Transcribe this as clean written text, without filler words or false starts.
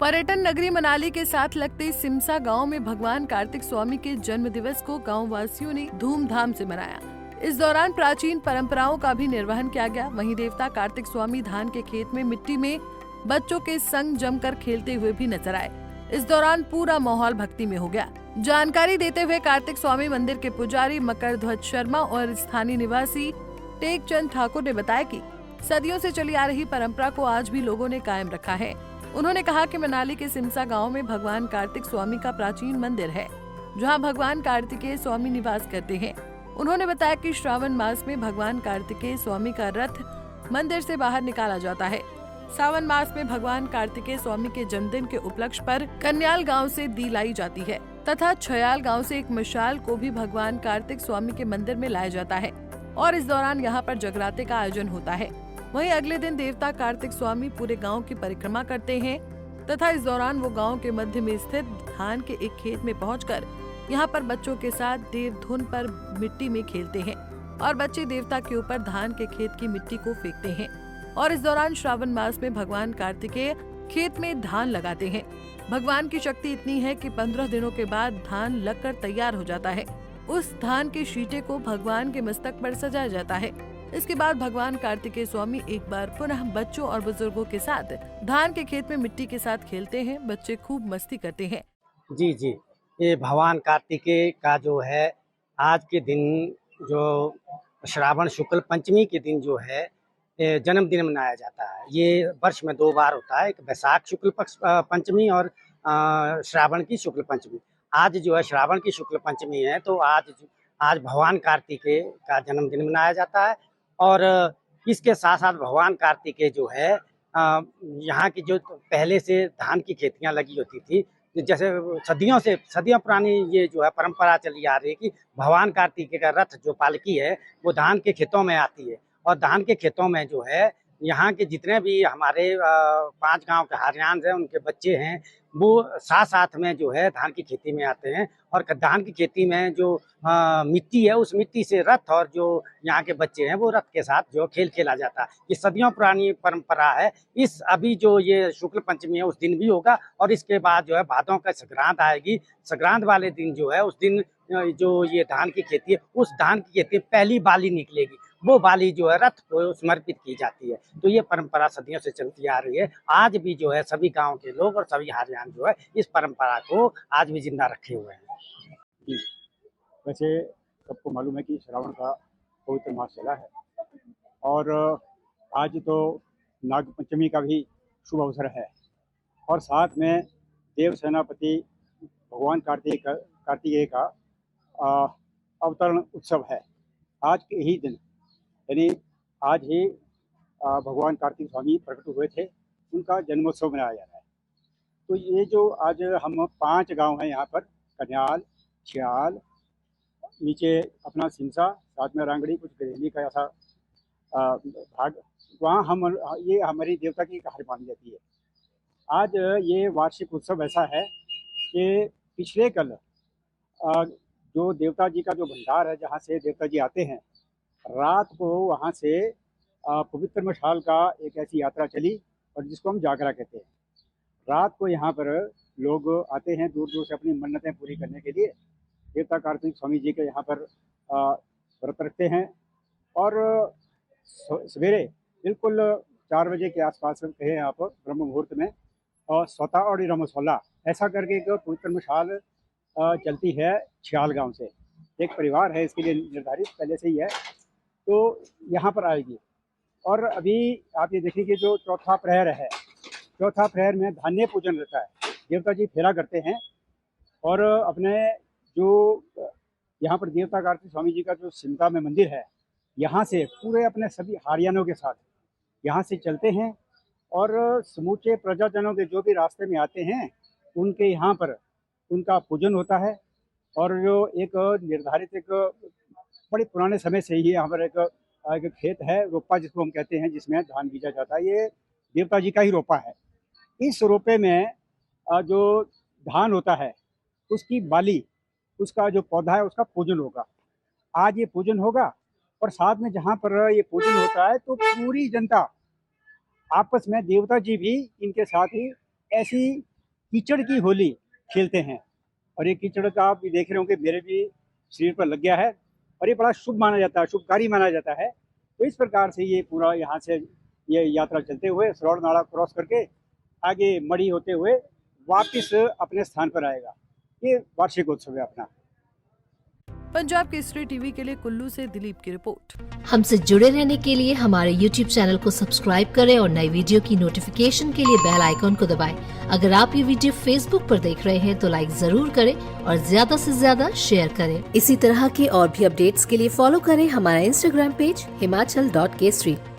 पर्यटन नगरी मनाली के साथ लगते सिमसा गांव में भगवान कार्तिक स्वामी के जन्म दिवस को गांव वासियों ने धूमधाम से मनाया। इस दौरान प्राचीन परंपराओं का भी निर्वहन किया गया। वहीं देवता कार्तिक स्वामी धान के खेत में मिट्टी में बच्चों के संग जमकर खेलते हुए भी नजर आए। इस दौरान पूरा माहौल भक्ति में हो गया। जानकारी देते हुए कार्तिक स्वामी मंदिर के पुजारी मकर ध्वज शर्मा और स्थानीय निवासी टेकचंद ठाकुर ने बताया कि सदियों से चली आ रही परंपरा को आज भी लोगों ने कायम रखा है। उन्होंने कहा कि मनाली के सिमसा गांव में भगवान कार्तिक स्वामी का प्राचीन मंदिर है, जहां भगवान कार्तिकेय स्वामी निवास करते हैं। उन्होंने बताया कि श्रावण मास में भगवान कार्तिकेय स्वामी का रथ मंदिर से बाहर निकाला जाता है। सावन मास में भगवान कार्तिकेय स्वामी के जन्मदिन के उपलक्ष्य पर कन्याल गांव से दी लाई जाती है तथा छयाल गांव से एक मशाल को भी भगवान कार्तिक स्वामी के मंदिर में लाया जाता है और इस दौरान यहां पर जगराते का आयोजन होता है। वहीं अगले दिन देवता कार्तिक स्वामी पूरे गांव की परिक्रमा करते हैं तथा इस दौरान वो गांव के मध्य में स्थित धान के एक खेत में पहुंचकर यहां पर बच्चों के साथ देव धुन पर मिट्टी में खेलते हैं और बच्चे देवता के ऊपर धान के खेत की मिट्टी को फेंकते हैं। और इस दौरान श्रावण मास में भगवान कार्तिकेय खेत में धान लगाते हैं। भगवान की शक्ति इतनी है कि 15 दिनों के बाद धान लगकर तैयार हो जाता है। उस धान के शीटे को भगवान के मस्तक पर सजाया जाता है। इसके बाद भगवान कार्तिकेय स्वामी एक बार पुनः बच्चों और बुजुर्गों के साथ धान के खेत में मिट्टी के साथ खेलते हैं। बच्चे खूब मस्ती करते हैं। जी जी, ये भगवान कार्तिकेय का जो है आज के दिन, जो श्रावण शुक्ल पंचमी के दिन जो है जन्मदिन मनाया जाता है। ये वर्ष में 2 बार होता है, एक वैशाख शुक्ल पक्ष पंचमी और श्रावण की शुक्ल पंचमी। आज जो है श्रावण की शुक्ल पंचमी है, तो आज भगवान कार्तिकेय का जन्मदिन मनाया जाता है। और इसके साथ साथ भगवान कार्तिकेय जो है यहाँ की जो पहले से धान की खेतियाँ लगी होती थी, जैसे सदियों पुरानी ये जो है परंपरा चली आ रही है कि भगवान कार्तिकेय का रथ जो पालकी है वो धान के खेतों में आती है। और धान के खेतों में जो है यहाँ के जितने भी हमारे 5 गांव के हारियान हैं, उनके बच्चे हैं, वो साथ साथ में जो है धान की खेती में आते हैं। और धान की खेती में जो मिट्टी है, उस मिट्टी से रथ, और जो यहाँ के बच्चे हैं वो रथ के साथ जो खेल खेला जाता है। ये सदियों पुरानी परंपरा है। अभी जो ये शुक्ल पंचमी है उस दिन भी होगा, और इसके बाद जो है भादों का संक्रांत आएगी। संक्रांत वाले दिन जो है उस दिन जो ये धान की खेती है, उस धान की खेती पहली बाली निकलेगी, वो बाली जो है रथ को समर्पित की जाती है। तो ये परंपरा सदियों से चलती आ रही है। आज भी जो है सभी गांव के लोग और सभी हारियान जो है इस परंपरा को आज भी जिंदा रखे हुए हैं। जी, वैसे सबको मालूम है कि श्रावण का पवित्र मास चला है और आज तो नाग पंचमी का भी शुभ अवसर है और साथ में देव सेनापति भगवान कार्तिकेय का अवतरण उत्सव है। आज के ही दिन यानी आज ही भगवान कार्तिक स्वामी प्रकट हुए थे, उनका जन्मोत्सव मनाया जा रहा है। तो ये जो आज हम 5 गांव हैं यहाँ पर, कन्याल, छयाल, नीचे अपना सिमसा, साथ में रांगड़ी, कुछ गरेली का ऐसा भाग, वहाँ ये हमारी देवता की कहानी मानी जाती है। आज ये वार्षिक उत्सव ऐसा है कि पिछले कल जो देवता जी का जो भंडार है, जहाँ से देवता जी आते हैं, रात को वहाँ से पवित्र मशाल का एक ऐसी यात्रा चली और जिसको हम जागरा कहते हैं। रात को यहाँ पर लोग आते हैं दूर दूर से अपनी मन्नतें पूरी करने के लिए। देवता कार्तिक स्वामी जी के यहाँ पर व्रत रखते हैं और सवेरे बिल्कुल 4 बजे के आसपास कहें आप, ब्रह्म मुहूर्त में, और स्वता और रमसोला ऐसा करके एक पवित्र मशाल चलती है छयाल गांव से। एक परिवार है इसके लिए निर्धारित पहले से ही है, तो यहाँ पर आएगी। और अभी आप ये देखिए कि जो चौथा प्रहर है, चौथा प्रहर में धान्य पूजन रहता है। देवता जी फेरा करते हैं और अपने जो यहाँ पर देवता कार्तिक स्वामी जी का जो सिमता में मंदिर है, यहाँ से पूरे अपने सभी हारियानों के साथ यहाँ से चलते हैं और समूचे प्रजाजनों के जो भी रास्ते में आते हैं उनके यहाँ पर उनका पूजन होता है। और जो एक निर्धारित, एक बड़े पुराने समय से ही यहाँ पर एक खेत है, रोपा जिसको हम कहते हैं, जिसमें धान बीजा जाता है। ये देवता जी का ही रोपा है। इस रोपे में जो धान होता है उसकी बाली, उसका जो पौधा है, उसका पूजन होगा। आज ये पूजन होगा और साथ में जहाँ पर ये पूजन होता है तो पूरी जनता आपस में, देवता जी भी इनके साथ ही ऐसी कीचड़ की होली खेलते हैं। और ये कीचड़ का आप भी देख रहे होंगे मेरे भी शरीर पर लग गया है और ये बड़ा शुभ माना जाता है, शुभकारी माना जाता है। तो इस प्रकार से ये पूरा यहाँ से ये यात्रा चलते हुए सरोड़ नाला क्रॉस करके आगे मड़ी होते हुए वापस अपने स्थान पर आएगा। ये वार्षिक उत्सव है अपना। पंजाब केसरी टीवी के लिए कुल्लू से दिलीप की रिपोर्ट। हमसे जुड़े रहने के लिए हमारे YouTube चैनल को सब्सक्राइब करें और नई वीडियो की नोटिफिकेशन के लिए बेल आइकॉन को दबाएं। अगर आप ये वीडियो Facebook पर देख रहे हैं तो लाइक जरूर करें और ज्यादा से ज्यादा शेयर करें। इसी तरह के और भी अपडेट्स के लिए फॉलो करें हमारा Instagram पेज himachal.kesari।